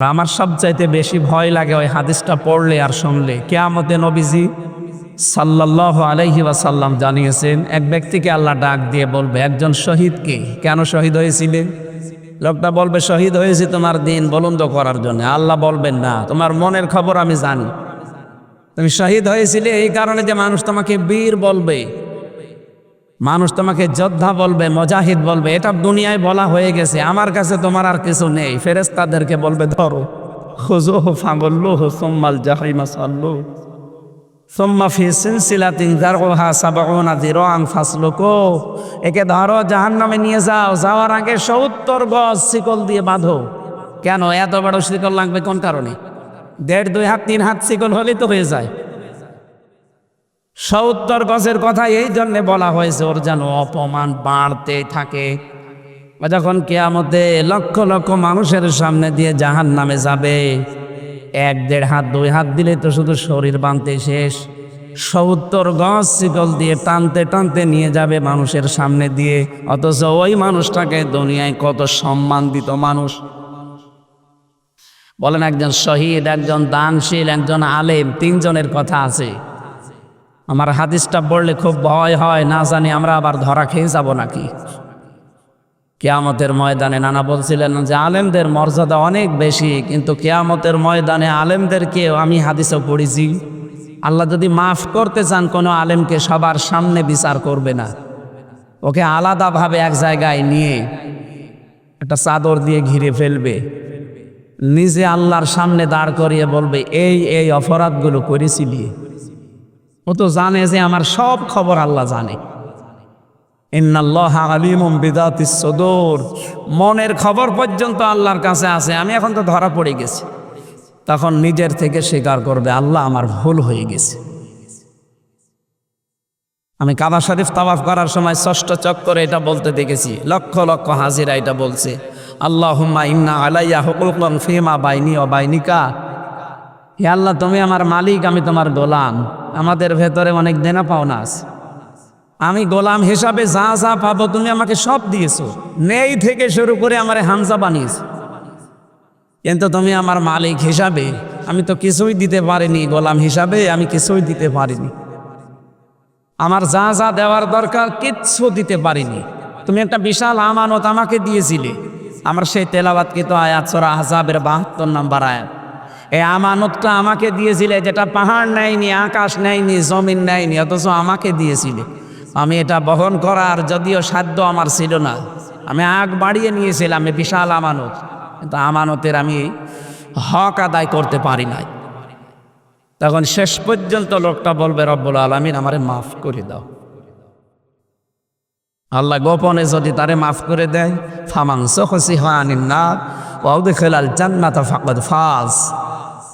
আমার সবচাইতে বেশি ভয় লাগে ওই হাদিসটা পড়লে আর শুনলে। কিয়ামতে নবীজি সাল্লাল্লাহু আলাইহি ওয়াসাল্লাম জানিয়েছেন, এক ব্যক্তিকে আল্লাহ ডাক দিয়ে বলবে, একজন শহীদকে, কেন শহীদ হয়েছিলেন? লোকটা বলবে, শহীদ হয়েছি তোমার দিন বুলন্দ করার জন্য। আল্লাহ বলবেন, না, তোমার মনের খবর আমি জানি। তুমি শহীদ হয়েছিলে এই কারণে যে মানুষ তোমাকে বীর বলবে, মানুষ তোমাকে যোদ্ধা বলবে, মুজাহিদ বলবে, এটা দুনিয়ায় বলা হয়ে গেছে। আমার কাছে তোমার আর কিছু নেই। ফেরেশতাদেরকে বলবে, ধরো, খুযুহু ফাগুল্লুহু সুম্মাল জাহিমা সাল্লুহু সুম্মা ফি সিলসিলাতিন যারউহা সাবউনা যিরাআন ফাসলুকুহু। একে ধরো, জাহান্নামে নিয়ে যাও, যাওয়ার আগে 70 গজ শিকল দিয়ে বাঁধো। কেন এত বড় শিকল লাগবে? কোন কারণে? 1.5, 2 হাত, 3 হাত শিকল হলেই তো হয়ে যায়। 70 গজের কথা এই জন্যে বলা হয়েছে, ওর যেন অপমান বাড়তে থাকে। যখন কিয়ামতে লক্ষ লক্ষ মানুষের সামনে দিয়ে জাহান্নামে যাবে, 1, 1.5 হাত, 2 হাত দিলে তো শুধু শরীর বাঁধতে শেষ। 70 গজ শিকল দিয়ে টানতে টানতে নিয়ে যাবে মানুষের সামনে দিয়ে। অথচ ওই মানুষটাকে দুনিয়ায় কত সম্মান দিত মানুষ। বলেন, একজন শহীদ, একজন দানশীল, একজন আলেম, 3 জনের কথা আছে। আমার হাদিসটা পড়লে খুব ভয় হয়, না জানি আমরা আবার ধরা খেয়ে যাব নাকি। কিয়ামতের ময়দানে নানা বলছিলেন যে আলেমদের মর্যাদা অনেক বেশি, কিন্তু কিয়ামতের ময়দানে আলেমদেরকেও আমি হাদিসে পড়েছি, আল্লাহ যদি মাফ করতে চান কোনো আলেমকে সবার সামনে বিচার করবে না, ওকে আলাদাভাবে এক জায়গায় নিয়ে একটা চাদর দিয়ে ঘিরে ফেলবে, নিজে আল্লাহর সামনে দাঁড় করিয়ে বলবে, এই এই অপরাধগুলো করেছিলি। ও তো জানে যে আমার সব খবর আল্লাহ জানে। ইন্নাল্লাহা আলিমুম বিযাতিস সুদূর, মনের খবর পর্যন্ত আল্লাহর কাছে আছে। আমি এখন তো ধরা পড়ে গেছি। তখন নিজের থেকে স্বীকার করবে, আল্লাহ আমার ভুল হয়ে গেছে। আমি কাবা শরীফ তাওয়াফ করার সময় 6ষ্ঠ চক্করে এটা বলতে দেখেছি, লক্ষ লক্ষ হাজিরা এটা বলছে, আল্লাহুম্মা ইন্না আলাইয়া হুকুকান ফীমা বাইনি ওয়া বাইনিকা। হে আল্লাহ, তুমি আমার মালিক, আমি তোমার গোলাম। আমাদের ভেতরে অনেক দেনা পাওনা আছে। আমি গোলাম হিসাবে যা যা পাবো তুমি আমাকে সব দিয়েছো, নেই থেকে শুরু করে আমারে হামজা বানিয়েছো। কিন্তু তুমি আমার মালিক হিসাবে আমি তো কিছুই দিতে পারিনি, গোলাম হিসাবে আমি কিছুই দিতে পারিনি। আমার যা যা দেওয়ার দরকার কিচ্ছু দিতে পারিনি। তুমি একটা বিশাল আমানত আমাকে দিয়েছিলে। আমার সেই তেলাওয়াতকৃত আয়াত সূরা আহজাবের 72 নম্বর আয়াত। এই আমানতটা আমাকে দিয়েছিলে, যেটা পাহাড় নেয়নি, আকাশ নেয়নি, জমিন নেয়নি, অথচ আমাকে দিয়েছিলে। আমি এটা বহন করার যদিও সাধ্য আমার ছিল না, আমি আগ বাড়িয়ে নিয়েছিলাম এই বিশাল আমানত, কিন্তু আমানতের আমি হক আদায় করতে পারি নাই। তখন শেষ পর্যন্ত লোকটা বলবে, রব্বুল আলামিন আমারে মাফ করে দাও। আল্লাহ গোপনে যদি তারে মাফ করে দেয়, ফামান যুহজিহা আনিন নার ওয়া উদখিলাল জান্নাতা ফাকাদ ফাজ,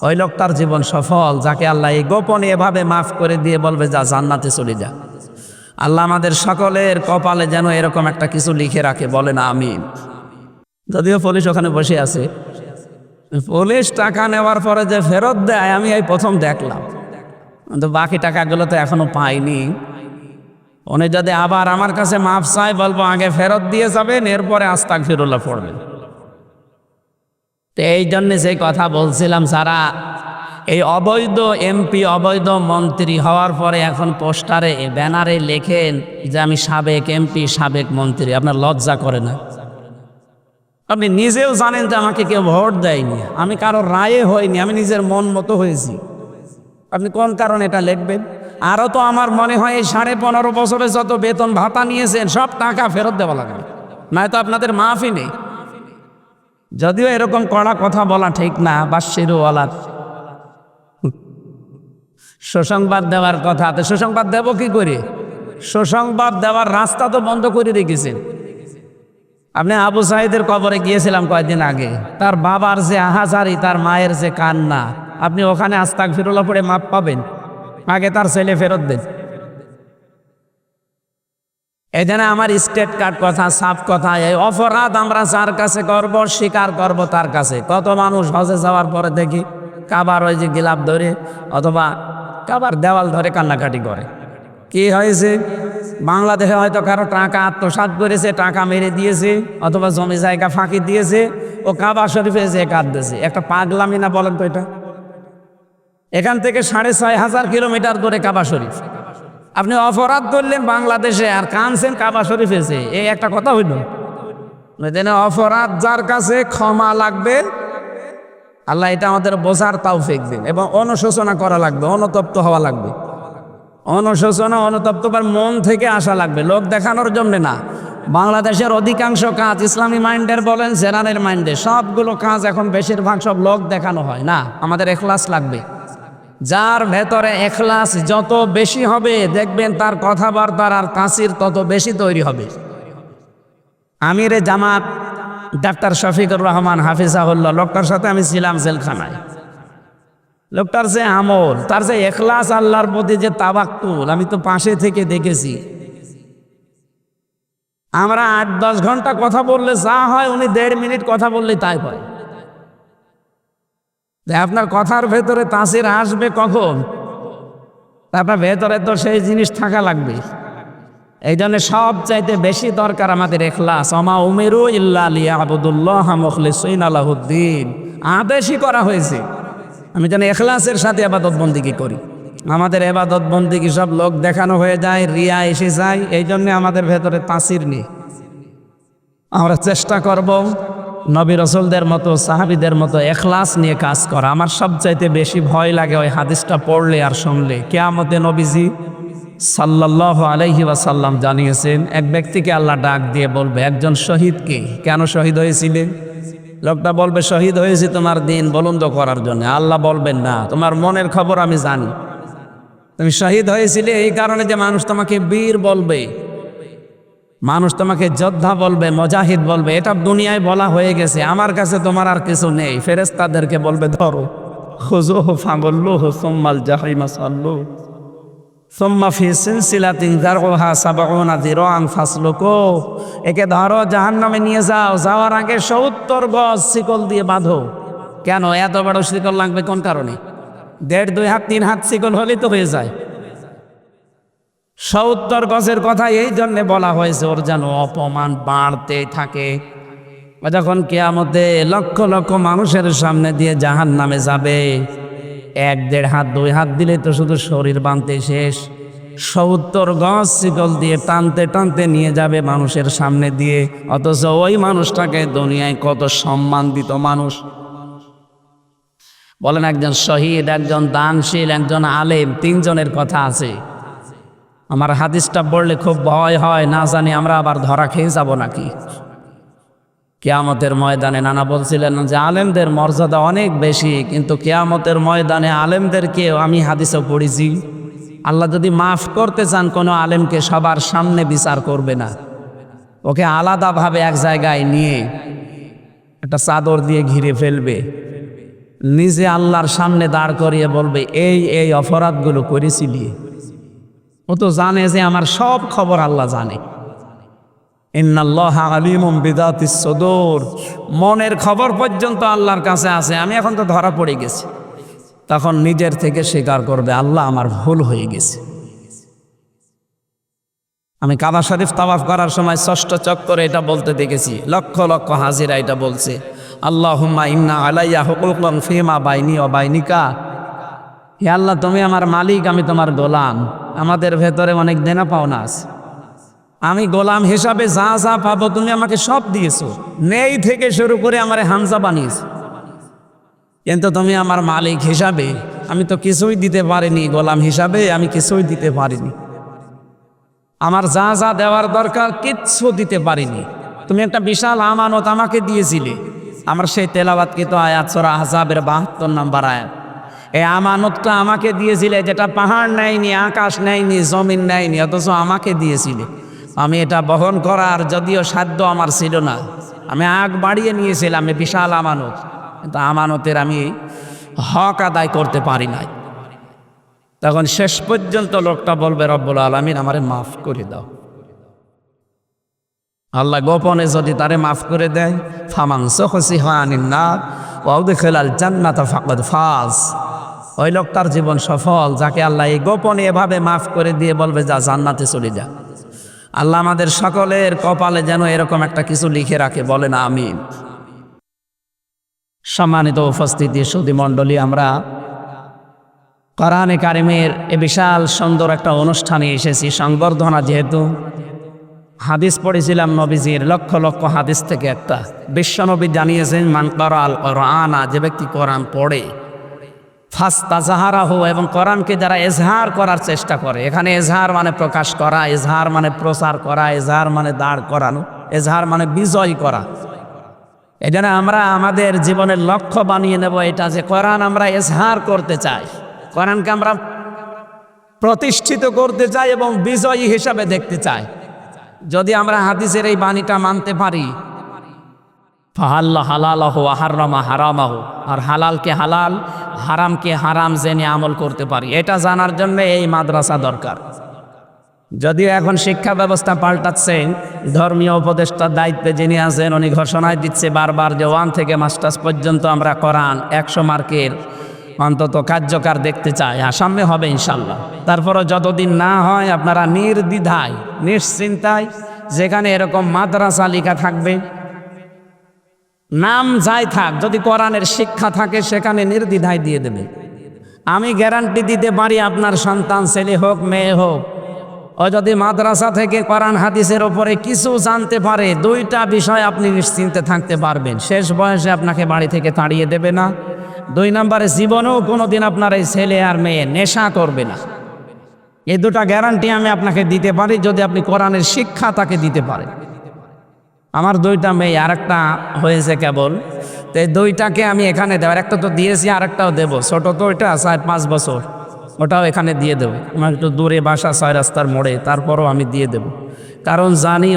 ওই লোকটার জীবন সফল, যাকে আল্লাহ এই গোপনে এভাবে মাফ করে দিয়ে বলবে, যা জান্নাতে চলে যা। আল্লাহ আমাদের সকলের কপালে যেন এরকম একটা কিছু লিখে রাখে, বলেন আমিন। যদিও পুলিশ ওখানে বসে আছে, পুলিশ টাকা নেওয়ার পরে যে ফেরত দেয় আমি এই প্রথম দেখলাম, কিন্তু বাকি টাকাগুলো তো এখনো পাইনি। উনি যদি আবার আমার কাছে মাফ চাই, বলবো আগে ফেরত দিয়ে যাবেন, এরপরে আস্তাগফিরুল্লাহ পড়বেন। তো এই জন্যে যে কথা বলছিলাম, যারা এই অবৈধ এমপি, অবৈধ মন্ত্রী হওয়ার পরে এখন পোস্টারে, ব্যানারে লেখেন যে আমি সাবেক এমপি, সাবেক মন্ত্রী, আপনার লজ্জা করে না? আপনি নিজেও জানেন যে আমাকে কেউ ভোট দেয়নি, আমি কারো রায়ে হইনি, আমি নিজের মন মতো হয়েছি। আপনি কোন কারণে এটা লিখবেন? আরও তো আমার মনে হয় এই 15.5 বছরে যত বেতন ভাতা নিয়েছেন সব টাকা ফেরত দেওয়া লাগবে, নয়তো আপনাদের মাফই নেই। যদিও এরকম কড়া কথা বলা ঠিক না, বাশিরওয়ালা সুসংবাদ দেওয়ার কথা। তো সুসংবাদ দেব কি করে? সুসংবাদ দেওয়ার রাস্তা তো বন্ধ করে রেখেছেন। আপনি আবু সাঈদের কবরে গিয়েছিলাম কয়েকদিন আগে, তার বাবার যে আহাজারি, তার মায়ের যে কান্না, আপনি ওখানে আস্তাগফিরুল্লাহ পড়ে মাপ পাবেন? আগে তার ছেলে ফেরত দেন। এই জন্য আমার স্টেট কার্ড কথা, সাফ কথা, এই অপরাধ আমরা যার কাছে করব, স্বীকার করব তার কাছে। কত মানুষ হজে যাওয়ার পরে দেখি কাবার ওই যে গিলাপ ধরে অথবা কাবার দেওয়াল ধরে কান্নাকাটি করে। কি হয়েছে? বাংলাদেশে হয়তো কারো টাকা আত্মসাৎ করেছে, টাকা মেরে দিয়েছে, অথবা জমি জায়গা ফাঁকি দিয়েছে, ও কাবা শরীফে যে কাঁদতেছে। একটা পাগলামি না বলেন তো এটা? এখান থেকে 6,500 কিলোমিটার দূরে কাবা শরীফ, আপনি অপরাধ করলেন বাংলাদেশে আর কাঁদছেন কাবা শরীফে যে, এই একটা কথা হইল? অপরাধ যার কাছে ক্ষমা লাগবে, আল্লাহ এটা আমাদের বোঝার তৌফিক দিন, এবং অনুশোচনা করা লাগবে, অনুতপ্ত হওয়া লাগবে। অনুশোচনা অনুতপ্ত মন থেকে আসা লাগবে, লোক দেখানোর জন্য না। বাংলাদেশের অধিকাংশ কাজ ইসলামী মাইন্ডের বলেন, জেনারেল মাইন্ডের সবগুলো কাজ এখন বেশিরভাগ সব লোক দেখানো হয় না। আমাদের এখলাস লাগবে। যার ভেতরে এখলাস যত বেশি হবে, দেখবেন তার কথাবার্তার আর তাসির তত বেশি তৈরি হবে। আমিরে জামাত ডাক্তার শফিকুর রহমান হাফিজাহুল্লাহ, লোকটার সাথে আমি ছিলাম জেলখানায়। লোকটার যে আমল, তার যে এখলাস, আল্লাহর প্রতি যে তাওয়াক্কুল, আমি তো পাশে থেকে দেখেছি। আমরা 8-10 ঘন্টা কথা বললে যা হয়, উনি 1.5 মিনিট কথা বললেই তাই হয়। আপনার কথার ভেতরে তাসির আসবে কখন? আপনার ভেতরে তো সেই জিনিস থাকা লাগবে। এই জন্য সবচাইতে বেশি দরকার আমাদের ইখলাস। ওমা উমিরু ইল্লা লিয়াবুদুল্লাহ মুখলিসিনা লাহুদ্দিন, আদেশই করা হয়েছে আমি যেন ইখলাসের সাথে ইবাদত বন্দেগী করি। আমাদের ইবাদত বন্দেগী সব লোক দেখানো হয়ে যায়, রিয়া এসে যায়। এই জন্য আমাদের ভেতরে তাসির নেই। আমরা চেষ্টা করব নবী রাসূলদের মতো, সাহাবীদের মতো ইখলাস নিয়ে কাজ করা। আমার সবচাইতে বেশি ভয় লাগে ওই হাদিসটা পড়লে আর শুনলে। কিয়ামতে নবীজি সাল্লাল্লাহু আলাইহি ওয়াসাল্লাম জানিয়েছেন, এক ব্যক্তিকে আল্লাহ ডাক দিয়ে বলবে, একজন শহীদকে, কেন শহীদ হয়েছিলেন? লোকটা বলবে, শহীদ হয়েছি তোমার দিন বুলন্দ করার জন্য। আল্লাহ বলবেন, না, তোমার মনের খবর আমি জানি। তুমি শহীদ হয়েছিলে এই কারণে যে মানুষ তোমাকে বীর বলবে, মানুষ তোমাকে যোদ্ধা বলবে, মুজাহিদ বলবে, এটা দুনিয়ায় বলা হয়ে গেছে। আমার কাছে তোমার আর কিছু নেই। ফেরেশতাদেরকে বলবে, ধরো, খুযুহু ফাগুল্লুহু সুম্মাল জাহিমা সাল্লু সুম্মা ফি সিলসিলাতিন যারউহা ৭০ যিরাআন ফাসলুকু, একে ধরো, জাহান্নামে নিয়ে যাও, যাওয়ার আগে ৭০ গজ শিকল দিয়ে বাঁধো। কেন এত বড় শিকল লাগবে? কোন কারণে? ১.৫, ২ হাত, ৩ হাত শিকল হলেই তো হয়ে যায়। ৭০ গজের কথা এই জন্যে বলা হয়েছে, ওর যেন অপমান বাড়তে থাকে। যখন কিয়ামতে লক্ষ লক্ষ মানুষের সামনে দিয়ে জাহান্নামে যাবে, ১, ১.৫ হাত, ২ হাত দিলে তো শুধু শরীর বাঁধতে শেষ। ৭০ গজ শিকল দিয়ে টানতে টানতে নিয়ে যাবে মানুষের সামনে দিয়ে। অথচ ওই মানুষটাকে দুনিয়ায় কত সম্মান দিত মানুষ। বলেন, একজন শহীদ, একজন দানশীল, একজন আলেম, ৩ জনের কথা আছে। আমার হাদিসটা পড়লে খুব ভয় হয়, না জানি আমরা আবার ধরা খেয়ে যাব নাকি। কিয়ামতের ময়দানে নানা বলছিলেন যে আলেমদের মর্যাদা অনেক বেশি, কিন্তু কিয়ামতের ময়দানে আলেমদেরকে, আমি হাদিসও পড়েছি, আল্লাহ যদি মাফ করতে চান কোনো আলেমকে, সবার সামনে বিচার করবে না, ওকে আলাদাভাবে এক জায়গায় নিয়ে একটা চাদর দিয়ে ঘিরে ফেলবে, নিজে আল্লাহর সামনে দাঁড় করিয়ে বলবে, এই এই অপরাধগুলো করেছিলি। ও তো জানে যে আমার সব খবর আল্লাহ জানে। ইন্নাল্লাহা আলিমুম বিযাতিস সুদূর, মনের খবর পর্যন্ত আল্লাহর কাছে আছে। আমি এখন তো ধরা পড়ে গেছি। তখন নিজের থেকে স্বীকার করবে, আল্লাহ আমার ভুল হয়ে গেছে। আমি কাবা শরীফ তাওয়াফ করার সময় ৬ষ্ঠ চক্করে এটা বলতে দেখেছি, লক্ষ লক্ষ হাজিরা এটা বলছে, আল্লাহুম্মা ইন্না আলাইয়া হুকুকান ফীমা বাইনি ওয়া বাইনিকা। হে আল্লাহ, তুমি আমার মালিক, আমি তোমার গোলাম। আমাদের ভেতরে অনেক দেনা পাওনা আছে। আমি গোলাম হিসাবে যা যা পাবো তুমি আমাকে সব দিয়েছো, নেই থেকে শুরু করে আমারে হামজা বানিয়েছো, কিন্তু তুমি আমার মালিক হিসাবে আমি তো কিছুই দিতে পারিনি। গোলাম হিসাবে আমি কিছুই দিতে পারিনি। আমার যা যা দেওয়ার দরকার কিচ্ছু দিতে পারিনি। তুমি একটা বিশাল আমানত আমাকে দিয়েছিলে। আমার সেই তেলাওয়াতকৃত আয়াত সূরা আহজাবের ৭২ নম্বর আয়াত, এই আমানতটা আমাকে দিয়েছিলে, যেটা পাহাড় নেয়নি, আকাশ নেয়নি, জমিন নেয়নি, অথচ আমাকে দিয়েছিলে। আমি এটা বহন করার যদিও সাধ্য আমার ছিল না, আমি আগ বাড়িয়ে নিয়েছিলাম, এই বিশাল আমানত, কিন্তু আমানতের আমি হক আদায় করতে পারি নাই। তখন শেষ পর্যন্ত লোকটা বলবে, রব্বুল আলামিন আমারে মাফ করে দাও। আল্লাহ গোপনে যদি তারে মাফ করে দেয়, ফামান যুহজিহা আনিন নার ওয়া উদখিলাল জান্নাতা ফাকাদ ফাজ, ওই লোকটার জীবন সফল, যাকে আল্লাহ এই গোপনে এভাবে মাফ করে দিয়ে বলবে, যা জান্নাতে চলে যা। আল্লাহ আমাদের সকলের কপালে যেন এরকম একটা কিছু লিখে রাখে, বলেন আমিন। সম্মানিত উপস্থিতি সুধী মণ্ডলী, আমরা কোরআনে কারিমের এ বিশাল সুন্দর একটা অনুষ্ঠানে এসেছি। সংবর্ধনা যেহেতু, হাদিস পড়েছিলাম নবীজির, লক্ষ লক্ষ হাদিস থেকে একটা। বিশ্বনবী জানিয়েছেন, মান ক্বারাআল কুরআনা, যে ব্যক্তি কোরআন পড়ে, ফাস্তাজাহারাহু, এবং কোরআনকে যারা এজহার করার চেষ্টা করে। এখানে এজহার মানে প্রকাশ করা, এজহার মানে প্রচার করা, এজহার মানে দাঁড় করানো, এজহার মানে বিজয় করা। এই জন্য আমরা আমাদের জীবনের লক্ষ্য বানিয়ে নেব এটা, যে কোরআন আমরা এজহার করতে চাই, কোরআনকে আমরা প্রতিষ্ঠিত করতে চাই এবং বিজয়ী হিসাবে দেখতে চাই। যদি আমরা হাদিসের এই বাণীটা মানতে পারি, ফাহাল্লা হালালাহু ওয়া হাররামা হারামাহু, আর হালালকে হালাল, হারামকে হারাম জেনে আমল করতে পারি, এটা জানার জন্য এই মাদ্রাসা দরকার। যদিও এখন শিক্ষা ব্যবস্থা পাল্টাচ্ছে, ধর্মীয় উপদেষ্টার দায়িত্বে যিনি আছেন উনি ঘোষণায় দিচ্ছে বারবার যে 1 থেকে মাস্টার্স পর্যন্ত আমরা কোরআন 100 মার্কের অন্তত কার্যকর দেখতে চাই। সামনে হবে ইনশাল্লাহ। তারপরও যতদিন না হয়, আপনারা নির্দ্বিধায় নিশ্চিন্তায় যেখানে এরকম মাদ্রাসা লেখা থাকবে, নাম যাই থাক, যদি কোরআনের শিক্ষা থাকে সেখানে নির্দ্বিধায় দিয়ে দেবে। আমি গ্যারান্টি দিতে পারি, আপনার সন্তান ছেলে হোক মেয়ে হোক, ও যদি মাদ্রাসা থেকে কোরআন হাদিসের ওপরে কিছু জানতে পারে, 2টা বিষয় আপনি নিশ্চিন্তে থাকতে পারবেন। শেষ বয়সে আপনাকে বাড়ি থেকে তাড়িয়ে দেবে না। 2 নম্বরে, জীবনেও কোনোদিন আপনার এই ছেলে আর মেয়ে নেশা করবে না। এই 2টা গ্যারান্টি আমি আপনাকে দিতে পারি, যদি আপনি কোরআনের শিক্ষা তাকে দিতে পারেন। আমার 2টা মেয়ে, আরেকটা হয়েছে কেবল, তো এই 2টাকে আমি এখানে দেওয়ার, একটা তো দিয়েছি, আরেকটাও দেবো। ছোট তো ওইটা 4-5 বছর, ওটাও এখানে দিয়ে দেবো। আমার একটু দূরে বাসা, 6 রাস্তার মোড়ে, তারপরও আমি দিয়ে দেব। কারণ জানি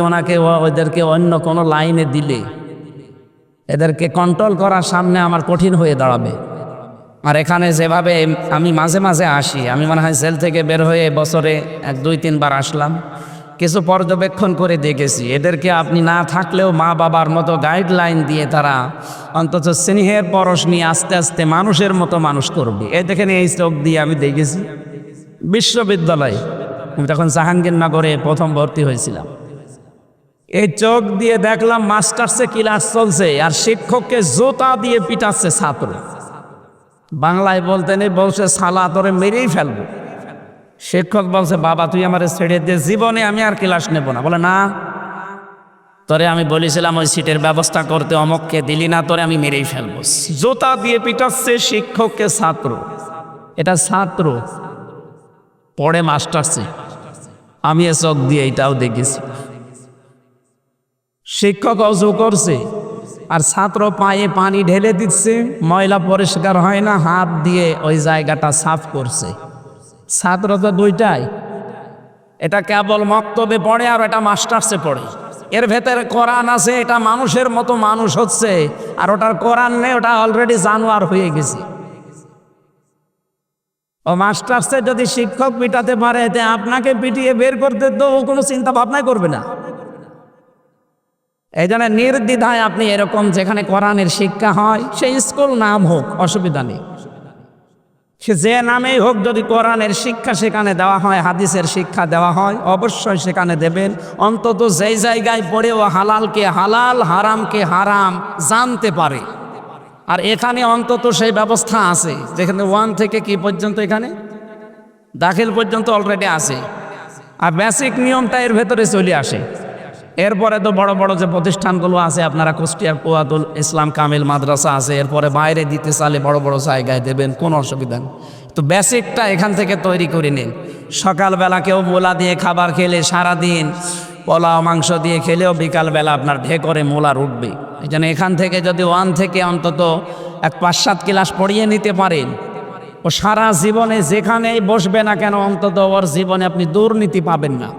ওদেরকে অন্য কোনো লাইনে দিলে এদেরকে কন্ট্রোল করার সামনে আমার কঠিন হয়ে দাঁড়াবে। আর এখানে যেভাবে আমি মাঝে মাঝে আসি, আমি মনে হয় জেল থেকে বের হয়ে বছরে 1-2-3 বার আসলাম, কিছু পর্যবেক্ষণ করে দেখেছি, এদেরকে আপনি না থাকলেও মা বাবার মতো গাইডলাইন দিয়ে তারা অন্তত স্নেহের পরশ নিয়ে আস্তে আস্তে মানুষের মতো মানুষ করবে। এই দেখেন, এই চোখ দিয়ে আমি দেখেছি বিশ্ববিদ্যালয়ে, আমি তখন জাহাঙ্গীরনগরে প্রথম ভর্তি হয়েছিলাম, এই চোখ দিয়ে দেখলাম মাস্টার্সে ক্লাস চলছে আর শিক্ষককে জুতা দিয়ে পিটাচ্ছে ছাত্র। বাংলায় বলতে নেই, বলছে শালা তোরে মেরেই ফেলবো। শিক্ষক বলছে, বাবা তুই আমার ছেড়ে দিয়ে, জীবনে আমি আর ক্লাস নেব না। বলে, না তোরে আমি বলেছিলাম ওই সিটের ব্যবস্থা করতে, অমককে দিলি না, তোরে আমি মেরেই ফেলবো। জুতা দিয়ে পিটাচ্ছে শিক্ষককে ছাত্র। এটা ছাত্র পড়ে মাস্টার্সে, আমি এ চোখ দিয়ে এটাও দেখেছি। শিক্ষক অজু করছে আর ছাত্র পায়ে পানি ঢেলে দিচ্ছে, ময়লা পরিষ্কার হয় না, হাত দিয়ে ওই জায়গাটা সাফ করছে। ছাত্র তো 2টাই, এটা কেবল মক্তবে পড়ে আর এটা মাস্টার্সে পড়ে। এর ভেতরে কোরআন আছে, এটা মানুষের মতো মানুষ হচ্ছে, আর ওটার কোরআন নেই, ওটা অলরেডি জানোয়ার হয়ে গেছে। ও মাস্টার্সে যদি শিক্ষক পিটাতে পারে, এতে আপনাকে পিটিয়ে বের করতে তো ও কোনো চিন্তা ভাবনাই করবে না। এই জন্য নির্দ্বিধায় আপনি এরকম যেখানে কোরআনের শিক্ষা হয়, সেই স্কুল নাম হোক, অসুবিধা নেই, সে যে নামেই হোক, যদি কোরআনের শিক্ষা সেখানে দেওয়া হয়, হাদিসের শিক্ষা দেওয়া হয়, অবশ্যই সেখানে দেবেন। অন্তত যেই জায়গায় পড়ে ও হালালকে হালাল, হারামকে হারাম জানতে পারে। আর এখানে অন্তত সেই ব্যবস্থা আছে, যেখানে 1 থেকে কি পর্যন্ত, এখানে দাখিল পর্যন্ত অলরেডি আছে, আর বেসিক নিয়মটা এর ভেতরে চলে আসে। এরপরে তো বড় বড় যে প্রতিষ্ঠানগুলো আছে, আপনারা কুষ্টিয়ার কুয়াতুল ইসলাম কামিল মাদ্রাসা আছে, এরপরে বাইরে দিতে চাইলে বড় বড় জায়গায় দেবেন, কোনো অসুবিধা নেই। তো বেসিকটা এখান থেকে তৈরি করে নিন। সকালবেলা কেউ মোলা দিয়ে খাবার খেলে, সারাদিন পোলাও মাংস দিয়ে খেলেও বিকালবেলা আপনার ঢেকরে মোলার উঠবে। এই জন্য এখান থেকে যদি 1 থেকে অন্তত 5-7 ক্লাস পড়িয়ে নিতে পারেন, ও সারা জীবনে যেখানেই বসবে না কেন, অন্তত ওর জীবনে আপনি দুর্নীতি পাবেন না।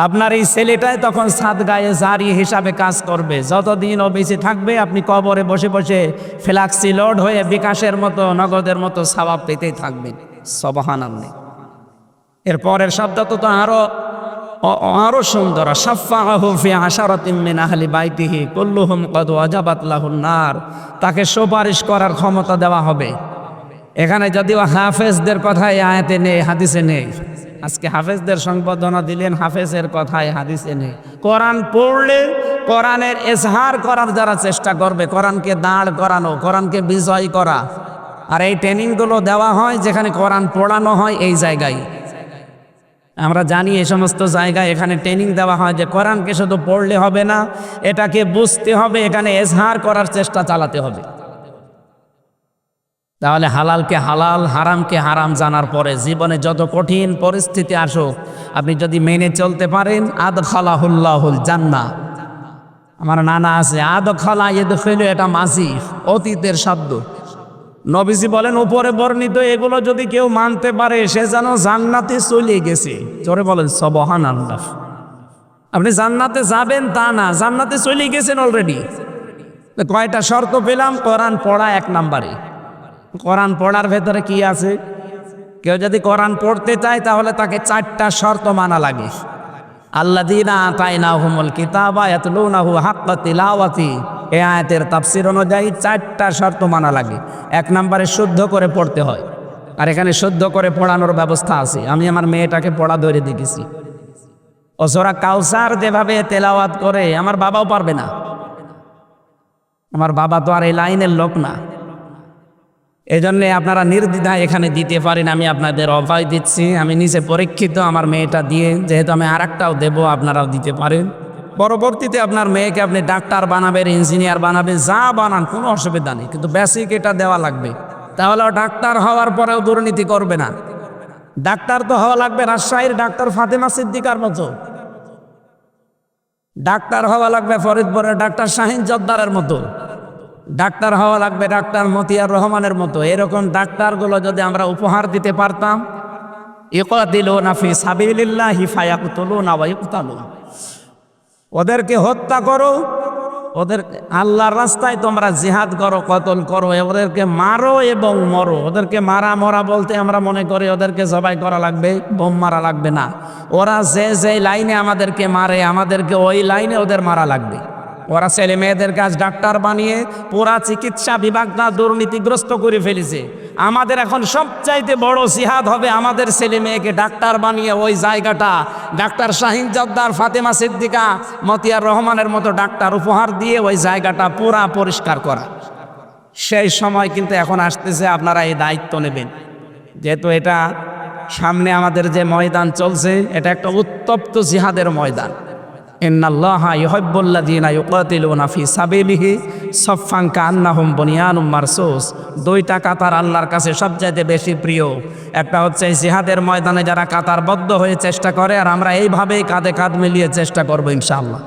আপনার এই ছেলেটাই তখন সাদগায়ে জারি হিসাবে কাজ করবে। যতদিন ও বেঁচে থাকবে, আপনি কবরে বসে বসে ফ্ল্যাক্সি লোড হয়ে বিকাশের মতো, নগদের মতো সওয়াব পেতেই থাকবেন। সুবহানাল্লাহ। এর পরের শব্দ তো আরো সুন্দর, শাফাআহু ফি আশারাতিন মিন আহলি বাইতিহি কুল্লুহুম ক্বাদ ওয়াজাবাত লাহুন নার, তাকে সুপারিশ করার ক্ষমতা দেওয়া হবে। এখানে যদিও হাফেজদের কথা এই আয়াতে নেই, হাদিসে নেই, আজকে হাফেজদের সংবর্ধনা দিলেন, হাফেজের কথায় হাদিসে নেই। কোরআন পড়লে কোরআনের এজহার করার যারা চেষ্টা করবে, কোরআনকে দাঁড় করানো, কোরআনকে বিজয় করা, আর এই ট্রেনিংগুলো দেওয়া হয় যেখানে কোরআন পড়ানো হয় এই জায়গায়। আমরা জানি এই সমস্ত জায়গায় এখানে ট্রেনিং দেওয়া হয় যে কোরআনকে শুধু পড়লে হবে না, এটাকে বুঝতে হবে, এখানে এজহার করার চেষ্টা চালাতে হবে। তাহলে হালালকে হালাল, হারামকে হারাম জানার পরে জীবনে যত কঠিন পরিস্থিতি আসুক, আপনি যদি মেনে চলতে পারেন, আদখালাহুল্লাহুল জান্নাহ। আমার নানা আছে, আদখালা ইদখিলু, এটা মাঝি, অতীতের শব্দ। নবীজি বলেন উপরে বর্ণিত এগুলো যদি কেউ মানতে পারে সে যেন জান্নাতে চলে গেছে। জোরে বলেন সুবহানাল্লাহ। আপনি জান্নাতে যাবেন তা না, জান্নাতে চলে গেছেন অলরেডি। কয়টা শর্ত পেলাম? কোরআন পড়া এক নাম্বারে। কোরআন পড়ার ভেতরে কি আছে? কেউ যদি কোরআন পড়তে চায় তাহলে তাকে 4টা শর্ত মানা লাগে। আল্লাযীনা আতাইনাহুমুল কিতাবা ইয়াতলুনাহু হাক্কা তিলাওয়াতি, এই আয়াতের তাফসীর অনুযায়ী 4টা শর্ত মানা লাগে। এক নম্বরে শুদ্ধ করে পড়তে হয়, আর এখানে শুদ্ধ করে পড়ানোর ব্যবস্থা আছে। আমি আমার মেয়েটাকে পড়া ধরে দেখেছি। ও সূরা কাউসার যেভাবে তেলাওয়াত করে আমার বাবাও পারবে না। আমার বাবা তো আর এই লাইনের লোক না। এই জন্যে আপনারা নির্দ্বিধায় এখানে দিতে পারেন। আমি আপনাদের অভয় দিচ্ছি, আমি নিজে পরীক্ষিত আমার মেয়েটা দিয়ে, যেহেতু আমি আরেকটাও দেবো, আপনারাও দিতে পারেন। পরবর্তীতে আপনার মেয়েকে আপনি ডাক্তার বানাবেন, ইঞ্জিনিয়ার বানাবেন, যা বানান কোনো অসুবিধা নেই, কিন্তু বেসিক এটা দেওয়া লাগবে। তাহলে ডাক্তার হওয়ার পরেও দুর্নীতি করবে না। ডাক্তার তো হওয়া লাগবে রাজশাহীর ডাক্তার ফাতেমা সিদ্দিকার মতো, ডাক্তার হওয়া লাগবে ফরিদপুরের ডাক্তার শাহিন জর্দারের মতো, ডাক্তার হওয়া লাগবে ডাক্তার মতিয়ার রহমানের মতো। এরকম ডাক্তারগুলো যদি আমরা উপহার দিতে পারতাম, ইকাতিলুনা ফি সাবিলিল্লাহি ফায়াকতুলুনা ওয়া ইকতালুন, ওদেরকে হত্যা করো, ওদের আল্লাহর রাস্তায় তোমরা জিহাদ করো, কতল করো, ওদেরকে মারো এবং মরো। ওদেরকে মারা মরা বলতে আমরা মনে করি ওদেরকে জবাই করা লাগবে, বোম মারা লাগবে না। ওরা যে যে লাইনে আমাদেরকে মারে, আমাদেরকে ওই লাইনে ওদের মারা লাগবে। ওরা ছেলে মেয়েদের কাজ ডাক্তার বানিয়ে পুরা চিকিৎসা বিভাগটা দুর্নীতিগ্রস্ত করে ফেলেছে। আমাদের এখন সবচাইতে বড় জিহাদ হবে আমাদের ছেলে মেয়েকে ডাক্তার বানিয়ে ওই জায়গাটা ডাক্তার শাহিন জর্দার, ফাতেমা সিদ্দিকা, মতিয়ার রহমানের মতো ডাক্তার উপহার দিয়ে ওই জায়গাটা পুরা পরিষ্কার করা। সেই সময় কিন্তু এখন আসতেছে, আপনারা এই দায়িত্ব নেবেন। যেহেতু এটা সামনে আমাদের যে ময়দান চলছে, এটা একটা উত্তপ্ত জিহাদের ময়দান। ইন্নাল্লাহা ইউহিব্বুল্লাযীনা ইউকাতিলুনা ফি সাবিলিহি সাফফান কাআন্নাহুম বুনিয়ানুম মারসুস। 2টা কাতার আল্লাহর কাছে সবচাইতে বেশি প্রিয়। একটা হচ্ছে জিহাদের ময়দানে যারা কাতারবদ্ধ হয়ে চেষ্টা করে, আর আমরা এইভাবেই কাঁধে কাঁধ মিলিয়ে চেষ্টা করব ইনশাআল্লাহ।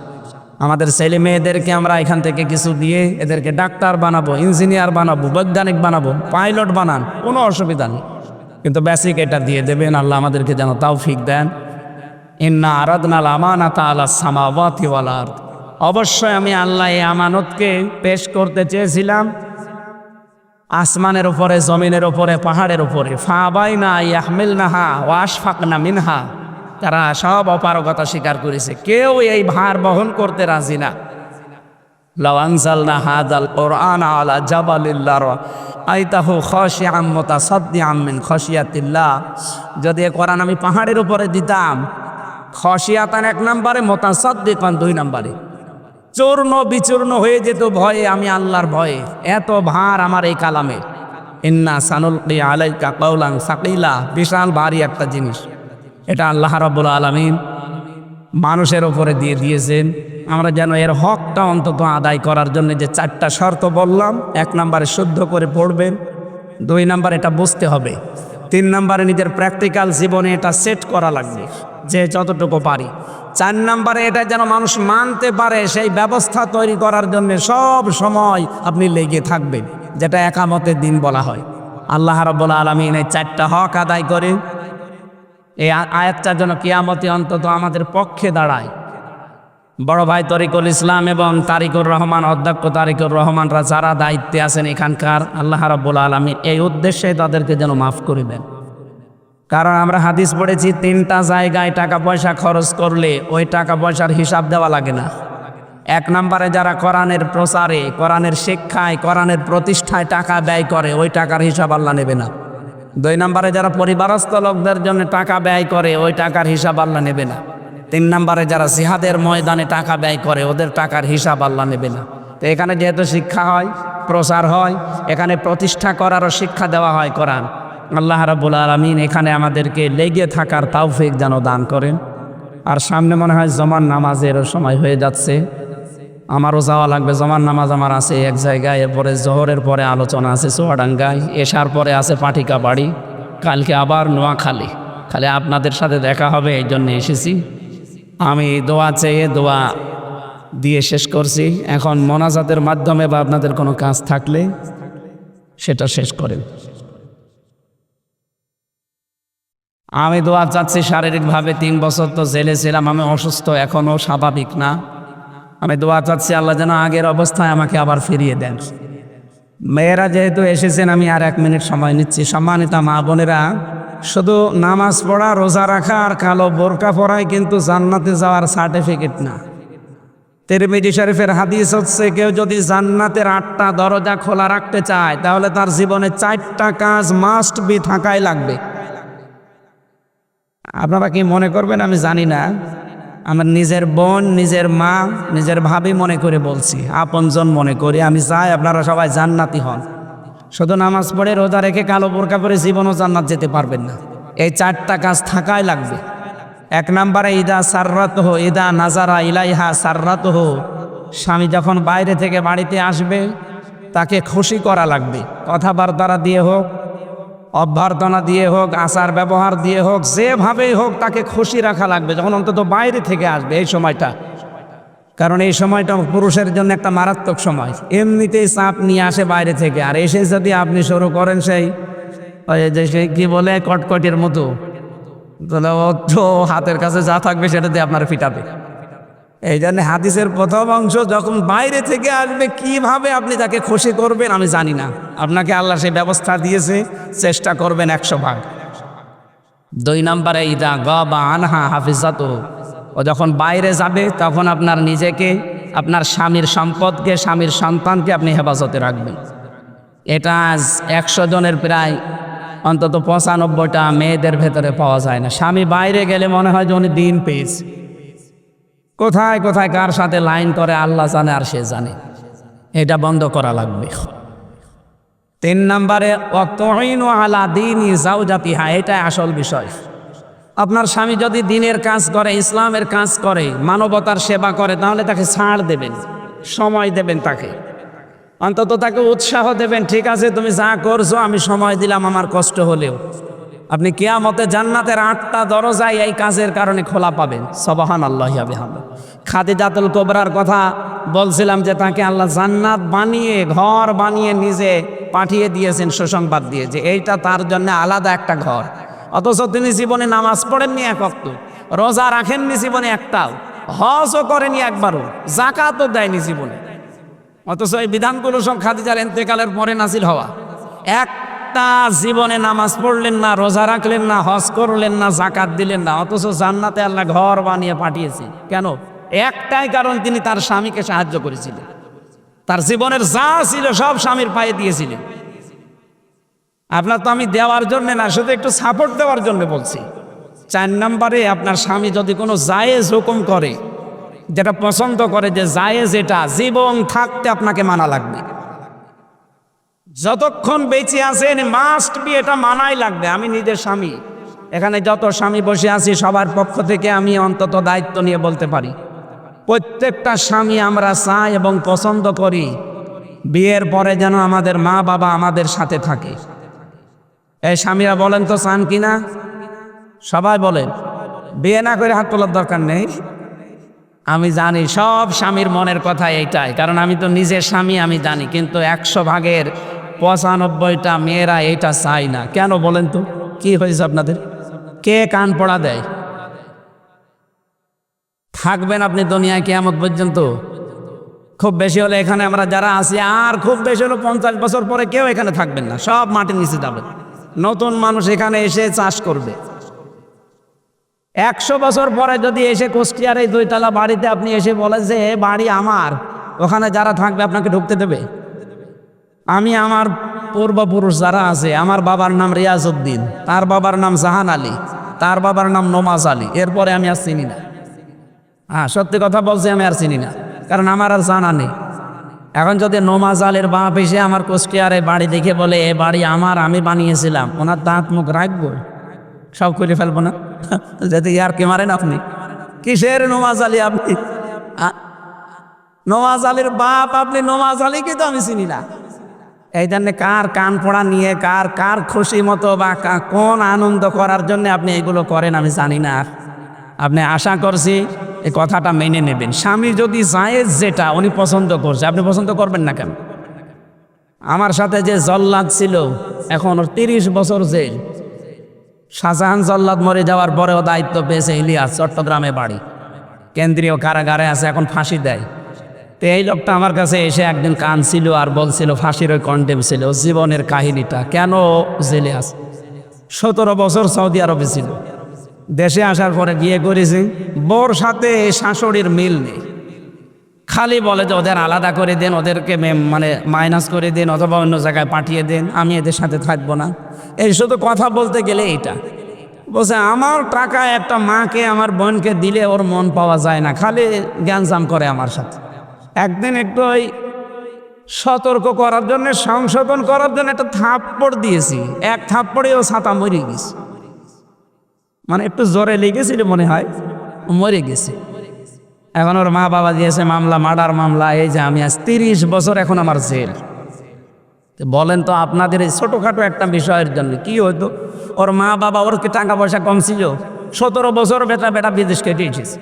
আমাদের ছেলে মেয়েদেরকে আমরা এখান থেকে কিছু দিয়ে এদেরকে ডাক্তার বানাবো, ইঞ্জিনিয়ার বানাবো, বৈজ্ঞানিক বানাবো, পাইলট বানান, কোনো অসুবিধা নেই, কিন্তু বেসিক এটা দিয়ে দেবেন। আল্লাহ আমাদেরকে যেন তৌফিক দেন। ইন্না আরাদনাল আমানাতা আলাস সামাওয়াতি ওয়াল আরদ। অবশ্যই আমি আল্লাহ এই আমানতকে পেশ করতে চেয়েছিলাম আসমানের উপরে, জমিনের উপরে, পাহাড়ের উপরে। ফাআবাইনা ইয়াহমিলনাহা ওয়া আশফাকনা মিনহা। তারা সব অপারগতা স্বীকার করেছে, কেউ এই ভার বহন করতে রাজি না। লাউ আনজালনা হাযাল কুরআনা আলা জাবালিল লারাআইতাহু খাশিআম মুতাসাদ্দিআম মিন খাশিয়াতিল্লাহ। যদি এই কোরআন আমি পাহাড়ের উপরে দিতাম, খাশিয়াতান 1 নম্বরে, মুতাসাদ্দিকান 2 নম্বরে, চূর্ণ বিচূর্ণ হয়ে যেত ভয়ে, আমি আল্লাহর ভয়ে। এত ভার আমার এই কালামে। ইন্না সানুলকি আলাইকা কাওলান সাকিলা, বিশাল ভারী একটা জিনিস। এটা আল্লাহ রাব্বুল আলামিন মানুষের উপরে দিয়ে দিয়েছেন। আমরা যেন এর হকটা অন্তত আদায় করার জন্য যে 4টা শর্ত বললাম, 1 নম্বরে শুদ্ধ করে পড়বেন, 2 নম্বরে এটা বুঝতে হবে, 3 নম্বরে নিজের প্র্যাকটিক্যাল জীবনে এটা সেট করা লাগবে যে যতটুকু পারি, 4 নম্বরে এটা যেন মানুষ মানতে পারে, সেই ব্যবস্থা তৈরি করার জন্য সব সময় আপনি লেগে থাকবেন, যেটা একামতের দিন বলা হয়। আল্লাহ রাব্বুল আলামিন এই 4টা হক আদায় করে এই আয়াতটা যেন কিয়ামতে অন্তত আমাদের পক্ষে দাঁড়ায়। বড় ভাই তরিকুল ইসলাম এবং তারিকুর রহমান, অধ্যক্ষ তারিকুর রহমানরা যারা দায়িত্বে আছেন এখানকার, আল্লাহ রাব্বুল আলামিন এই উদ্দেশ্যে তাদেরকে যেন মাফ করে দেন। কারণ আমরা হাদিস পড়েছি 3টা জায়গায় টাকা পয়সা খরচ করলে ওই টাকা পয়সার হিসাব দেওয়া লাগে না। 1 নম্বরে যারা কোরআনের প্রচারে, কোরআনের শিক্ষায়, কোরআনের প্রতিষ্ঠায় টাকা ব্যয় করে, ওই টাকার হিসাব আল্লাহ নেবে না। 2 নম্বরে যারা পরিবারস্থ লোকদের জন্য টাকা ব্যয় করে ওই টাকার হিসাব আল্লাহ নেবে না। 3 নম্বরে যারা জিহাদের ময়দানে টাকা ব্যয় করে ওদের টাকার হিসাব আল্লাহ নেবে না। তো এখানে যেহেতু শিক্ষা হয়, প্রচার হয়, এখানে প্রতিষ্ঠা করারও শিক্ষা দেওয়া হয় কোরআন। আল্লাহ রাব্বুল আলামিন এখানে আমাদেরকে লেগে থাকার তৌফিক যেন দান করেন। আর সামনে মনে হয় জমার নামাজের সময় হয়ে যাচ্ছে, আমারও যাওয়া লাগবে। জমার নামাজ আমার আছে এক জায়গায়, এরপরে জোহরের পরে আলোচনা আছে চুয়াডাঙ্গায়, এশার পরে আছে পাটিকা বাড়ি, কালকে আবার নোয়াখালী। খালি আপনাদের সাথে দেখা হবে এই জন্য এসেছি। আমি দোয়া চেয়ে দোয়া দিয়ে শেষ করছি। এখন মোনাজাতের মাধ্যমে বা আপনাদের কোনো কাজ থাকলে সেটা শেষ করেন। আমি দোয়া চাচ্ছি, শারীরিকভাবে 3 বছর তো জেলে ছিলাম, আমি অসুস্থ, এখনও স্বাভাবিক না। আমি দোয়া চাচ্ছি আল্লাহ যেন আগের অবস্থায় আমাকে আবার ফিরিয়ে দেন। মেয়েরা যেহেতু এসেছেন আমি আর 1 মিনিট সময় নিচ্ছি। সম্মানিতা মা বোনেরা, শুধু নামাজ পড়া, রোজা রাখা আর কালো বোরকা পরাই কিন্তু জান্নাতে যাওয়ার সার্টিফিকেট না। তিরমিজি শরীফের হাদিস হচ্ছে, কেউ যদি জান্নাতের 8টা দরজা খোলা রাখতে চায় তাহলে তার জীবনে 4টা কাজ মাস্ট বি থাকাই লাগবে। আপনারা কি মনে করবেন আমি জানি না, আমার নিজের বোন, নিজের মা, নিজের ভাবি মনে করে বলছি, আপনজন মনে করি। আমি চাই আপনারা সবাই জান্নাতি হন। শুধু নামাজ পড়ে রোজা রেখে কালো বোরকা পরে জীবনও জান্নাত যেতে পারবেন না। এই 4টা কাজ থাকাই লাগবে। 1 নম্বরে ইদা সাররাতহু ইদা নাজারা ইলাইহা সাররাতহু, স্বামী যখন বাইরে থেকে বাড়িতে আসবে তাকে খুশি করা লাগবে। কথাবার্তা দিয়ে হোক, অভ্যর্থনা দিয়ে হোক, আচার ব্যবহার দিয়ে হোক, যেভাবেই হোক তাকে খুশি রাখা লাগবে যখন অন্তত বাইরে থেকে আসবে এই সময়টা। কারণ এই সময়টা পুরুষের জন্য একটা মারাত্মক সময়। এমনিতেই চাপ নিয়ে আসে বাইরে থেকে, আর এসে যদি আপনি শুরু করেন সেই কি বলে কটকটির মতো, তাহলে ও তো হাতের কাছে যা থাকবে সেটা দিয়ে আপনার ফিটাবে। এই জন্য হাদিসের প্রথম অংশ, যখন বাইরে থেকে আসবে কিভাবে আপনি তাকে খুশি করবেন আমি জানি না, আপনাকে আল্লাহ সেই ব্যবস্থা দিয়েছে, চেষ্টা করবেন 100 ভাগ। 2 নম্বরে ইদা গাবা আনহা হাফিজাতুহু, ও যখন বাইরে যাবে তখন আপনার নিজেকে, আপনার স্বামীর সম্পদকে, স্বামীর সন্তানকে আপনি হেফাজতে রাখবেন। এটা 100 জনের প্রায় অন্তত 95টা মেয়েদের ভেতরে পাওয়া যায় না। স্বামী বাইরে গেলে মনে হয় যে উনি দিন পেয়েছে। কোথায় কোথায় কার সাথে লাইন করে আল্লাহ জানে আর সে জানে। এটা বন্ধ করা লাগবে। 3 নম্বরে ওয়াতুইনু আলা দীনি যাওজাতিহা, এটা আসল বিষয়। আপনার স্বামী যদি দিনের কাজ করে, ইসলামের কাজ করে, মানবতার সেবা করে, তাহলে তাকে ছাড় দেবেন, সময় দেবেন, তাকে অন্তত তাকে উৎসাহ দেবেন। ঠিক আছে, তুমি যা করছো আমি সময় দিলাম, আমার কষ্ট হলেও। আপনি কিয়ামতে জান্নাতের 8টা দরজায় এই কাজের কারণে খোলা পাবেন। সুবহানাল্লাহি ওয়া বিহামদিহি। খাদিজাতুল কুবরার কথা বলছিলাম যে তাকে আল্লাহ জান্নাত বানিয়ে, ঘর বানিয়ে নিজে পাঠিয়ে দিয়েছেন, সুসংবাদ দিয়ে যে এইটা তার জন্য আলাদা একটা ঘর। অথচ তিনি জীবনে নামাজ পড়েননি 1 ওয়াক্ত, রোজা রাখেননি জীবনে একটাও, হজও করেনি একবারও, যাকাতও দেয়নি জীবনে। অথচ এই বিধানগুলো সব খাদিজার ইন্তেকালের পরে নাজিল হওয়া। একটা জীবনে নামাজ পড়লেন না, রোজা রাখলেন না, হজ করলেন না, যাকাত দিলেন না, অথচ জান্নাতে আল্লাহ ঘর বানিয়ে পাঠিয়েছে। কেন? একটাই কারণ, তিনি তার স্বামীকে সাহায্য করেছিলেন। তার জীবনের যা ছিল সব স্বামীর পায়ে দিয়েছিলেন। আপনার তো আমি দেওয়ার জন্য না, শুধু একটু সাপোর্ট দেওয়ার জন্য বলছি। 4 নম্বরে আপনার স্বামী যদি কোনো জায়েজ হুকুম করে, যেটা পছন্দ করে যে জায়েজ, এটা জীবন থাকতে আপনাকে মানা লাগবে। যতক্ষণ বেঁচে আছেন মাস্ট বি এটা মানাই লাগবে। আমি নিজের স্বামী, এখানে যত স্বামী বসে আছি সবার পক্ষ থেকে আমি অন্তত দায়িত্ব নিয়ে বলতে পারি, প্রত্যেকটা স্বামী আমরা চাই এবং পছন্দ করি বিয়ের পরে যেন আমাদের মা বাবা আমাদের সাথে থাকে। এই স্বামীরা বলেন তো চান কিনা? সবাই বলেন। বিয়ে না করে হাত তোলার দরকার নেই। আমি জানি সব স্বামীর মনের কথা এইটাই, কারণ আমি তো নিজের স্বামী, আমি জানি। কিন্তু 100 ভাগের 95টা মেয়েরা এইটা চাই না। কেন বলেন তো? কি হয়েছে আপনাদের? কে কান পড়া দেয়? থাকবেন আপনি দুনিয়ায় কিয়ামত পর্যন্ত? খুব বেশি হলে এখানে আমরা যারা আছি, আর খুব বেশি হলো 50 বছর পরে কেউ এখানে থাকবেন না, সব মাটির নিচে যাবেন। নতুন মানুষ এখানে এসে চাষ করবে। 100 বছর পরে যদি এসে কুষ্টিয়ার এই 2 তলা বাড়িতে আপনি এসে বলেন যে বাড়ি আমার, ওখানে যারা থাকবে আপনাকে ঢুকতে দেবে? আমি আমার পূর্বপুরুষ যারা আছে, আমার বাবার নাম রিয়াজউদ্দিন, তার বাবার নাম জাহান আলী, তার বাবার নাম নমাজ আলী, এরপরে আমি আর চিনি না। হ্যাঁ, সত্যি কথা বলছি, আমি আর চিনি না, কারণ আমার আর জানা নেই। এখন যদি নমাজ আলীর বাপ এসে আমার কুষ্টিয়ারে বাড়ি দেখে বলে এ বাড়ি আমার, আমি বানিয়েছিলাম, ওনার দাঁত মুখ রাখবো, সব খুলে ফেলবো না? যদি আর কি মারেন আপনি, কিসের নমাজ আলী আপনি? নওয়াজ আলীর বাপ আপনি, নওয়াজ আলীকে তো আমি চিনি না। এই জন্য কার কান পড়া নিয়ে, কার কার খুশি মতো বা কোন আনন্দ করার জন্য আপনি এগুলো করেন আমি জানি না। আপনি আশা করছি এই কথাটা মেনে নেবেন। স্বামী যদি জায়েজ যেটা উনি পছন্দ করছে, আপনি পছন্দ করবেন না কেন? আমার সাথে যে জল্লাদ ছিল, এখন ওর 30 বছর জেল। শাহজাহান জল্লাদ মরে যাওয়ার পরেও দায়িত্ব পেয়েছে ইলিয়াস, চট্টগ্রামে বাড়ি, কেন্দ্রীয় কারাগারে আছে, এখন ফাঁসি দেয়। তো এই লোকটা আমার কাছে এসে একদিন কাঁদছিল আর বলছিল ফাঁসির ওই কন্টেম ছিল, জীবনের কাহিনীটা, কেন জেলে আছে। 17 বছর সৌদি আরবে ছিল, দেশে আসার পরে বিয়ে করেছি, বোর সাথে শাশুড়ির মিল নেই। খালি বলে যে ওদের আলাদা করে দেন, ওদেরকে মানে মাইনাস করে দেন, অথবা অন্য জায়গায় পাঠিয়ে দেন, আমি এদের সাথে থাকবো না। এই শুধু কথা বলতে গেলে এইটা বলছে, আমার টাকা একটা মাকে আমার বোনকে দিলে ওর মন পাওয়া যায় না, খালি জ্ঞানজাম করে আমার সাথে। একদিন একটু ওই সতর্ক করার জন্য, সংশোধন করার জন্য একটা থাপ্পড় দিয়েছি, এক থাপ্পড়ে ও ছাতা মরে গেছে। মানে একটু জোরে লেগেছিল মনে হয়, মরে গেছে। এখন ওর মা বাবা দিয়েছে মামলা, মার্ডার মামলা। এই যে আমি আজ 30 বছর এখন আমার জেল। বলেন তো আপনাদের এই ছোটোখাটো একটা বিষয়ের জন্য কি হতো? ওর মা বাবা, ওর কি টাকা পয়সা কম ছিল? 17 বছর বেটা বিদেশ কেটে এসেছে,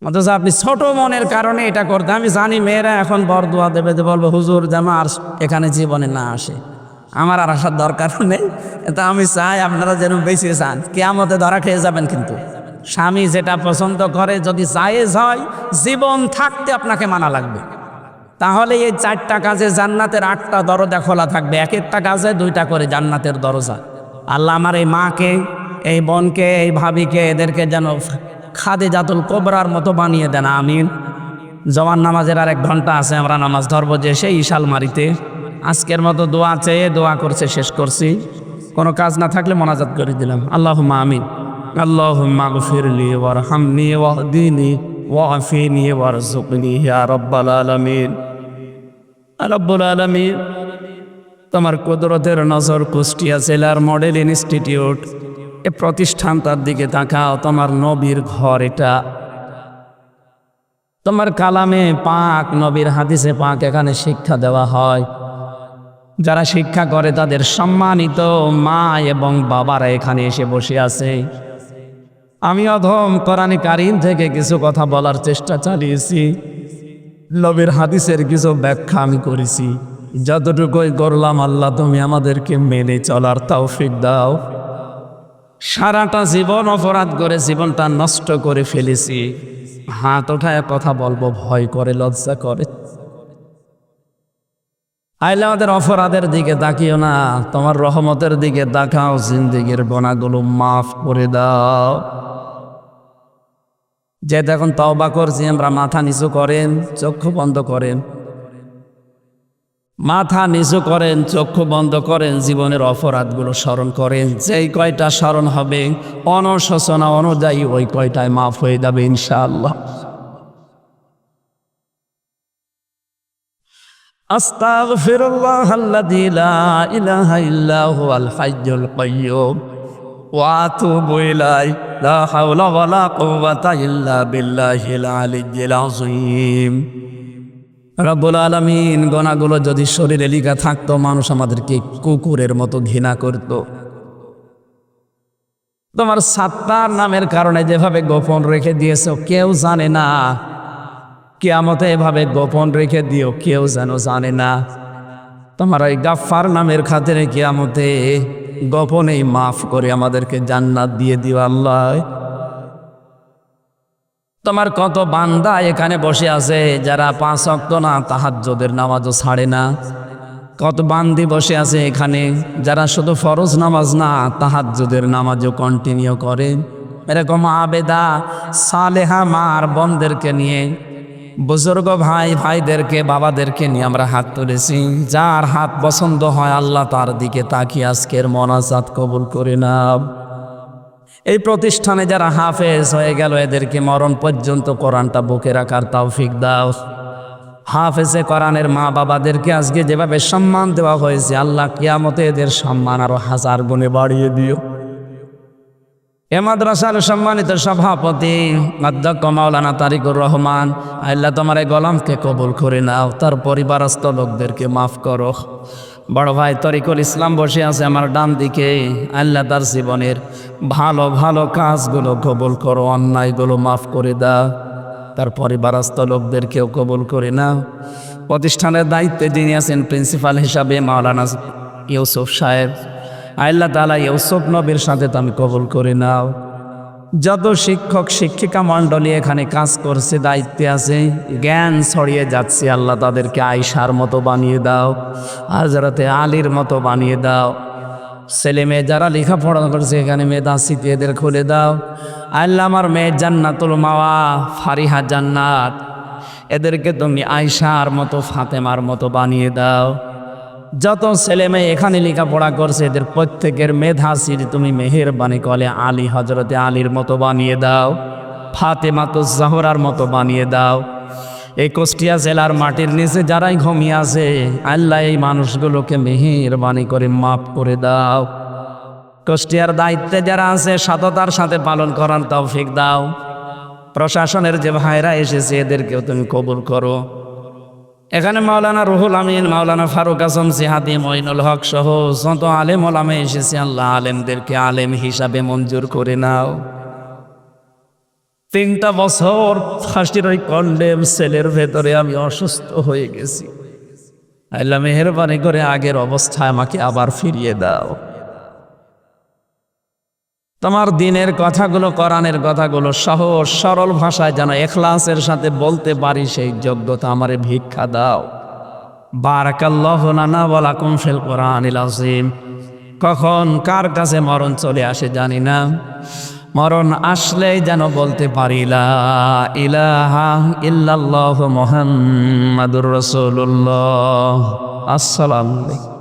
অথচ আপনি ছোট মনের কারণে এটা করতে। আমি জানি মেয়েরা এখন বরদোয়া দেবে, যে বলবো হুজুর যেন আর এখানে জীবনে না আসে। আমার আর আসার দরকার নেই, এটা আমি চাই আপনারা যেন বেঁচে যান, কিয়ামতে ধরা খেয়ে যাবেন। কিন্তু স্বামী যেটা পছন্দ করে যদি জায়েজ হয়, জীবন থাকতে আপনাকে মানা লাগবে। তাহলে এই 4টা কাজে জান্নাতের 8টা দরজা খোলা থাকবে, এক একটা কাজে 2টা করে জান্নাতের দরজা। আল্লাহ আমার এই মাকে, এই বোনকে, এই ভাবিকে, এদেরকে যেন খাদিজাতুল কুবরার মতো বানিয়ে দেন, আমিন। জওয়ান নামাজের আর 1 ঘন্টা আছে, আমরা নামাজ ধরবো যে সেই ইশালমারিতে। আজকের মতো দোয়া চেয়ে দোয়া করছে শেষ করছি, কোনো কাজ না থাকলে মোনাজাত করে দিলাম। আল্লাহুম্মা আমিন। আল্লাহুম্মা গফিরলি ওয়ারহামনি ওয়াহদিনি ওয়াআফিনি ওয়ারযুকনি ইয়া রাব্বাল আলামিন। রব্বুল আলামিন, তোমার কুদরতের নজর কুষ্টিয়া জেলার মডেল ইনস্টিটিউট এ প্রতিষ্ঠানটার দিকে তাকাও। তোমার নবীর ঘর এটা, তোমার কালামে পাক, নবীর হাদিসে পাক এখানে শিক্ষা দেওয়া হয়। যারা শিক্ষা করে তাদের সম্মানিত মা এবং বাবারা এখানে এসে বসে আছে। আমি অধম কোরআনে কারীম থেকে কিছু কথা বলার চেষ্টা চালিয়েছি, নবীর হাদিসের কিছু ব্যাখ্যা আমি করেছি। যতটুকুই করলাম আল্লাহ তুমি আমাদেরকে মেনে চলার তৌফিক দাও। সারাটা জীবন অপরাধ করে জীবনটা নষ্ট করে ফেলেছি, হাত ওঠায় কথা বলবো ভয় করে, লজ্জা করে। আইলে আমাদের অপরাধের দিকে তাকিও না, তোমার রহমতের দিকে তাকাও, জিন্দেগির গুনাহগুলো মাফ করে দাও। যে দেখুন তওবা করছি আমরা, মাথা নিচু করেন, চক্ষু বন্ধ করেন, মাথা নিচু করেন, চক্ষু বন্ধ করেন, জীবনের অপরাধগুলো স্মরণ করেন। যেই কয়টা স্মরণ হবে অনুশোচনা অনুযায়ী ওই কয়টায় মাফ হয়ে যাবে ইনশাআল্লাহ। আস্তাগফিরুল্লাহাল্লাযী লা ইলাহা ইল্লা হুয়াল হাইয়্যুল কাইয়্যুম ওয়া আতুবু ইলাইহি, লা হাওলা ওয়ালা কুওয়াতা ইল্লা বিল্লাহিল আলিয়্যিল আযীম। রব্বুল আলামিন, গুনাহগুলো যদি শরীরে লেখা থাকতো, মানুষ আমাদেরকে কুকুরের মতো ঘৃণা করত। তোমার সাত্তার নামের কারণে যেভাবে গোপন রেখে দিয়েছো কেউ জানে না, কিয়ামতে এভাবে গোপন রেখে দিও কেউ যেন জানে না। তোমার ওই গাফফার নামের খাতিরে কিয়ামতে গোপনেই মাফ করে আমাদেরকে জান্নাত দিয়ে দিও আল্লাহ। তোমার কত বান্দা এখানে বসে আছে যারা 5 ওয়াক্ত না তাহাজ্জুদের নামাজও ছাড়ে না। কত বান্দি বসে আছে এখানে যারা শুধু ফরজ নামাজ না তাহাজ্জুদের নামাজও কন্টিনিউ করে। এরকম আবেদা সালেহা মার বোনদেরকে নিয়ে বুজুর্গ ভাইদেরকে বাবাদেরকে নিয়ে আমরা হাত তুলেছি। যার হাত পছন্দ হয় আল্লাহ তার দিকে তাকিয়ে আজকের মোনাজাত কবুল করে নাও। এই প্রতিষ্ঠানে যারা হাফেজ হয়ে গেল এদেরকে মরণ পর্যন্ত কোরআনটা বুকে রাখার তৌফিক দাও। হাফেজে কোরআনের মা বাবাদেরকে আজকে যেভাবে সম্মান দেওয়া হয়েছে আল্লাহ কিয়ামতে এদের সম্মান আরো 1000 গুণে বাড়িয়ে দিও। এ মাদ্রাসার সম্মানিত সভাপতি অধ্যক্ষ মাওলানা তারিকুর রহমান, আল্লাহ তোমার এই গোলামকে কবুল করে নাও, তার পরিবারস্থ লোকদেরকে মাফ করো। বড় ভাই তরিকুল ইসলাম বসে আছে আমার ডান দিকে, আল্লাহ তার জীবনের ভালো ভালো কাজগুলো কবুল করো, অন্যায়গুলো মাফ করে দাও, তার পরিবারস্থ লোকদেরকেও কবুল করে নাও। প্রতিষ্ঠানের দায়িত্বে যিনি আছেন প্রিন্সিপাল হিসাবে মাওলানা ইউসুফ সাহেব, আল্লাহ তাআলা ইউসুফ নবীর সাথে তুমি কবুল করে নাও। যত শিক্ষক শিক্ষিকা মণ্ডলী এখানে কাজ করছে দায়িত্বে আছে, জ্ঞান ছড়িয়ে যাচ্ছে, আল্লাহ তাদেরকে আয়েশার মতো বানিয়ে দাও, হযরতে আলীর মতো বানিয়ে দাও। ছেলে মেয়ে যারা লেখাপড়া করছে এখানে মেধাসিতে এদের খুলে দাও। আল্লাহ আমার মেয়ে জান্নাতুল মাওয়া ফারিহা জান্নাত, এদেরকে তুমি আয়েশার মতো ফাতেমার মতো বানিয়ে দাও। যত ছেলে মেয়ে এখানে লেখাপড়া করছে এদের প্রত্যেকের মেধাসির তুমি মেহেরবানি করে আলী হযরতে আলীর মতো বানিয়ে দাও, ফাতেমাতুজ জাহরার মতো বানিয়ে দাও। এই কুষ্টিয়া জেলার মাটির নিচে যারাই ঘুমিয়ে আছে আল্লাহ এই মানুষগুলোকে মেহেরবানি করে মাফ করে দাও। কুষ্টিয়ার দায়িত্বে যারা আছে সততার সাথে পালন করার তৌফিক দাও। প্রশাসনের যে ভাইরা এসেছে এদেরকেও তুমি কবুল করো। এখানে মাওলানা রুহুল আমিন, মাওলানা ফারুক আজম জিহাদি, মঈনুল হক সহ যত আলেম ওলামা এসেছে আল্লাহ আলেমদেরকে আলেম হিসাবে মঞ্জুর করে নাও। 3টা বছর ফাঁসির ওই কন্ডেম সেলের ভেতরে আমি অসুস্থ হয়ে গেছি, আল্লাহ মেহেরবানি করে আগের অবস্থায় আমাকে আবার ফিরিয়ে দাও। তোমার দিনের কথাগুলো কোরআনের কথাগুলো সহজ সরল ভাষায় যেন ইখলাসের সাথে বলতে পারি সেই যোগ্যতা আমারে ভিক্ষা দাও। বারাকাল্লাহু লানা ওয়া লাকুম ফিল কোরআনিল আযীম। কখন কার কাছে মরণ চলে আসে জানি না, মরণ আসলেই যেন বলতে পারি লা ইলাহা ইল্লাল্লাহু মুহাম্মাদুর রাসূলুল্লাহ। আসসালামু আলাইকুম।